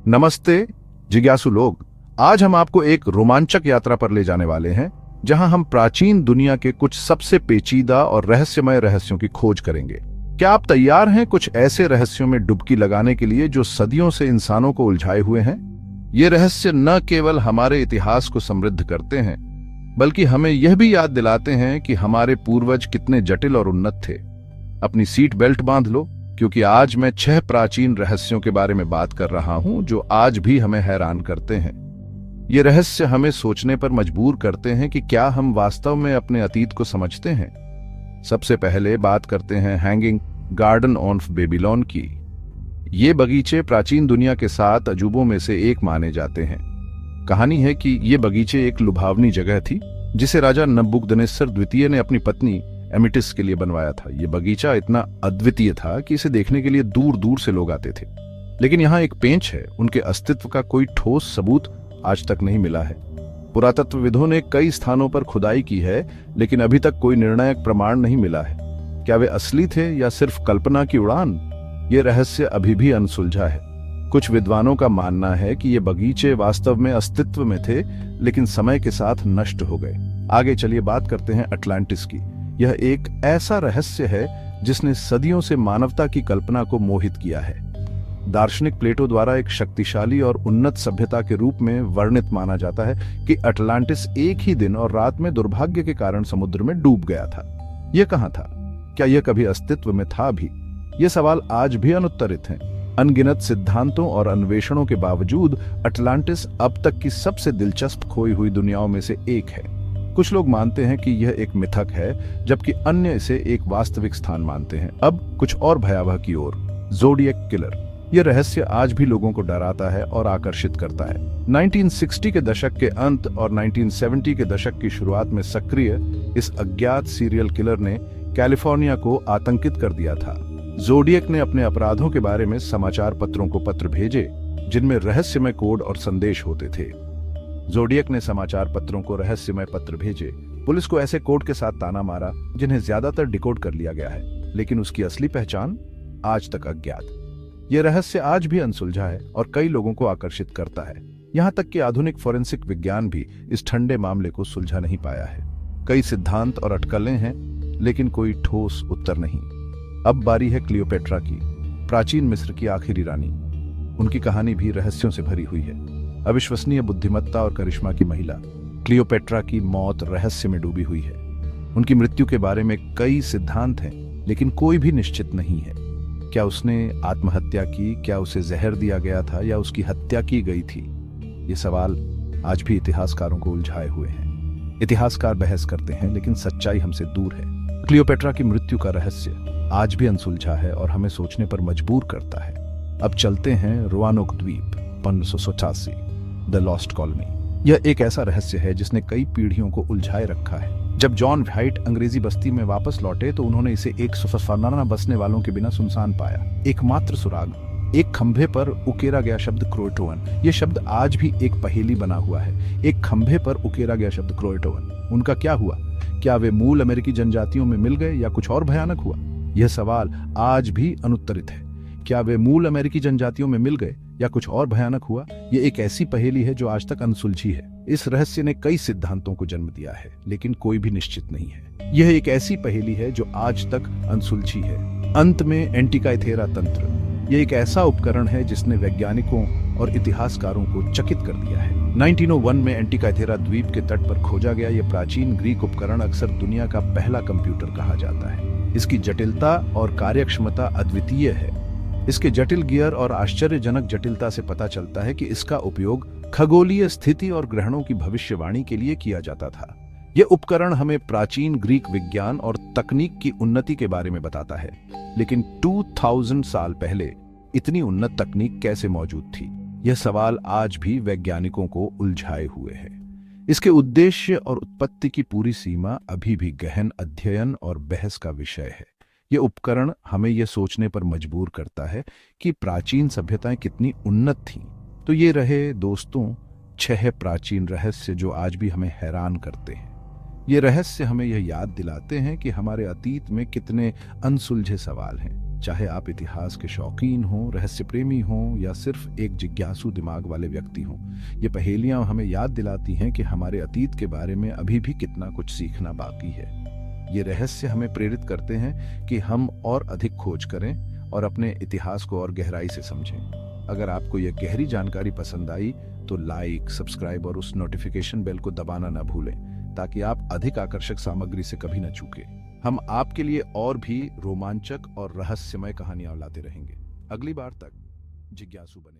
नमस्ते जिज्ञासु लोग। आज हम आपको एक रोमांचक यात्रा पर ले जाने वाले हैं जहां हम प्राचीन दुनिया के कुछ सबसे पेचीदा और रहस्यमय रहस्यों की खोज करेंगे। क्या आप तैयार हैं कुछ ऐसे रहस्यों में डुबकी लगाने के लिए जो सदियों से इंसानों को उलझाए हुए हैं? ये रहस्य न केवल हमारे इतिहास को समृद्ध करते हैं बल्कि हमें यह भी याद दिलाते हैं कि हमारे पूर्वज कितने जटिल और उन्नत थे। अपनी सीट बेल्ट बांध लो, क्योंकि आज मैं 6 प्राचीन रहस्यों के बारे में बात कर रहा हूं जो आज भी हमें हैरान करते हैं। ये रहस्य हमें सोचने पर मजबूर करते हैं कि क्या हम वास्तव में अपने अतीत को समझते हैं। सबसे पहले बात करते हैं हैंगिंग गार्डन ऑफ बेबीलोन की। ये बगीचे प्राचीन दुनिया के 7 अजूबों में से एक माने जाते हैं। कहानी है कि ये बगीचे एक लुभावनी जगह थी जिसे राजा नबूकदनेस्सर द्वितीय ने अपनी पत्नी एमिटिस के लिए बनवाया था। ये बगीचा इतना अद्वितीय था कि इसे देखने के लिए दूर दूर से लोग आते थे। लेकिन यहाँ एक पेंच है, उनके अस्तित्व का कोई ठोस सबूत आज तक नहीं मिला है। पुरातत्वविदों ने कई स्थानों पर खुदाई की है, लेकिन अभी तक कोई निर्णायक प्रमाण नहीं मिला है। क्या वे असली थे या सिर्फ कल्पना की उड़ान? ये रहस्य अभी भी अनसुलझा है। कुछ विद्वानों का मानना है कि ये बगीचे वास्तव में अस्तित्व में थे, लेकिन समय के साथ नष्ट हो गए। आगे चलिए बात करते हैं अटलांटिस की। यह एक ऐसा रहस्य है जिसने सदियों से मानवता की कल्पना को मोहित किया है। दार्शनिक प्लेटो द्वारा एक शक्तिशाली और उन्नत सभ्यता के रूप में वर्णित माना जाता है कि अटलांटिस एक ही दिन और रात में दुर्भाग्य के कारण समुद्र में डूब गया था। यह कहां था? क्या यह कभी अस्तित्व में था भी? ये सवाल आज भी अनुत्तरित हैं। अनगिनत सिद्धांतों और अन्वेषणों के बावजूद अटलांटिस अब तक की सबसे दिलचस्प खोई हुई दुनियाओं में से एक है। कुछ लोग मानते हैं कि यह एक मिथक है, जबकि अन्य इसे एक वास्तविक स्थान मानते हैं। अब कुछ और भयावह की ओर, ज़ोडिएक किलर। यह रहस्य आज भी लोगों को डराता है और आकर्षित करता है। 1960 के दशक के अंत और 1970 के दशक की शुरुआत में सक्रिय इस अज्ञात सीरियल किलर ने कैलिफोर्निया को आतंकित कर दिया था। ज़ोडिएक ने अपने अपराधों के बारे में समाचार पत्रों को पत्र भेजे जिनमें रहस्यमय कोड और संदेश होते थे। ज़ोडिएक ने समाचार पत्रों को रहस्यमय पत्र भेजे, पुलिस को ऐसे कोड के साथ ताना मारा जिन्हें ज्यादातर डिकोड कर लिया गया है, लेकिन उसकी असली पहचान आज तक अज्ञात। यह रहस्य आज भी अनसुलझा है और कई लोगों को आकर्षित करता है। यहाँ तक कि आधुनिक फोरेंसिक विज्ञान भी इस ठंडे मामले को सुलझा नहीं पाया है। कई सिद्धांत और अटकलें हैं, लेकिन कोई ठोस उत्तर नहीं। अब बारी है क्लियोपेट्रा की, प्राचीन मिस्र की आखिरी रानी। उनकी कहानी भी रहस्यों से भरी हुई है। अविश्वसनीय बुद्धिमत्ता और करिश्मा की महिला क्लियोपेट्रा की मौत रहस्य में डूबी हुई है। उनकी मृत्यु के बारे में कई सिद्धांत हैं, लेकिन कोई भी निश्चित नहीं है। क्या उसने आत्महत्या की, क्या उसे जहर दिया गया था, या उसकी हत्या की गई थी? ये सवाल आज भी इतिहासकारों को उलझाए हुए हैं। इतिहासकार बहस करते हैं, लेकिन सच्चाई हमसे दूर है। क्लियोपेट्रा की मृत्यु का रहस्य आज भी अनसुलझा है और हमें सोचने पर मजबूर करता है। अब चलते हैं रोआनोक द्वीप 1587, द लॉस्ट कॉलोनी। यह एक ऐसा रहस्य है जिसने कई पीढ़ियों को उलझाए रखा है। जब जॉन व्हाइट अंग्रेजी बस्ती में वापस लौटे तो उन्होंने इसे एक सफरनाना बसने वालों के बिना सुनसान पाया। एकमात्र सुराग, एक खंभे पर उकेरा गया शब्द क्रोएटोवन। यह शब्द आज भी एक पहेली बना हुआ है। एक खंभे पर उकेरा गया शब्द क्रोएटोवन। उनका क्या हुआ? क्या वे मूल अमेरिकी जनजातियों में मिल गए या कुछ और भयानक हुआ? यह सवाल आज भी अनुत्तरित है। क्या वे मूल अमेरिकी जनजातियों में मिल गए या कुछ और भयानक हुआ? यह एक ऐसी पहेली है जो आज तक अनसुलझी है। इस रहस्य ने कई सिद्धांतों को जन्म दिया है, लेकिन कोई भी निश्चित नहीं है। यह एक ऐसी पहेली है जो आज तक अनसुलझी है। अंत में एंटिकाइथेरा तंत्र, यह एक ऐसा उपकरण है जिसने वैज्ञानिकों और इतिहासकारों को चकित कर दिया है। 1901 में एंटिकाइथेरा द्वीप के तट पर खोजा गया यह प्राचीन ग्रीक उपकरण अक्सर दुनिया का पहला कंप्यूटर कहा जाता है। इसकी जटिलता और कार्यक्षमता अद्वितीय है। इसके जटिल गियर और आश्चर्यजनक जटिलता से पता चलता है कि इसका उपयोग खगोलीय स्थिति और ग्रहणों की भविष्यवाणी के लिए किया जाता था। यह उपकरण हमें प्राचीन ग्रीक विज्ञान और तकनीक की उन्नति के बारे में बताता है, लेकिन 2000 साल पहले इतनी उन्नत तकनीक कैसे मौजूद थी? यह सवाल आज भी वैज्ञानिकों को उलझाए हुए है। इसके उद्देश्य और उत्पत्ति की पूरी सीमा अभी भी गहन अध्ययन और बहस का विषय है। यह उपकरण हमें यह सोचने पर मजबूर करता है कि प्राचीन सभ्यताएं कितनी उन्नत थीं। तो ये रहे दोस्तों 6 प्राचीन रहस्य जो आज भी हमें हैरान करते हैं। ये रहस्य हमें यह याद दिलाते हैं कि हमारे अतीत में कितने अनसुलझे सवाल हैं। चाहे आप इतिहास के शौकीन हों, रहस्य प्रेमी हों या सिर्फ एक जिज्ञासु दिमाग वाले व्यक्ति हों, ये पहेलियां हमें याद दिलाती हैं कि हमारे अतीत के बारे में अभी भी कितना कुछ सीखना बाकी है। ये रहस्य हमें प्रेरित करते हैं कि हम और अधिक खोज करें और अपने इतिहास को और गहराई से समझें। अगर आपको यह गहरी जानकारी पसंद आई तो लाइक, सब्सक्राइब और उस नोटिफिकेशन बेल को दबाना न भूलें, ताकि आप अधिक आकर्षक सामग्री से कभी न चूकें। हम आपके लिए और भी रोमांचक और रहस्यमय कहानियां लाते रहेंगे। अगली बार तक जिज्ञासु बने।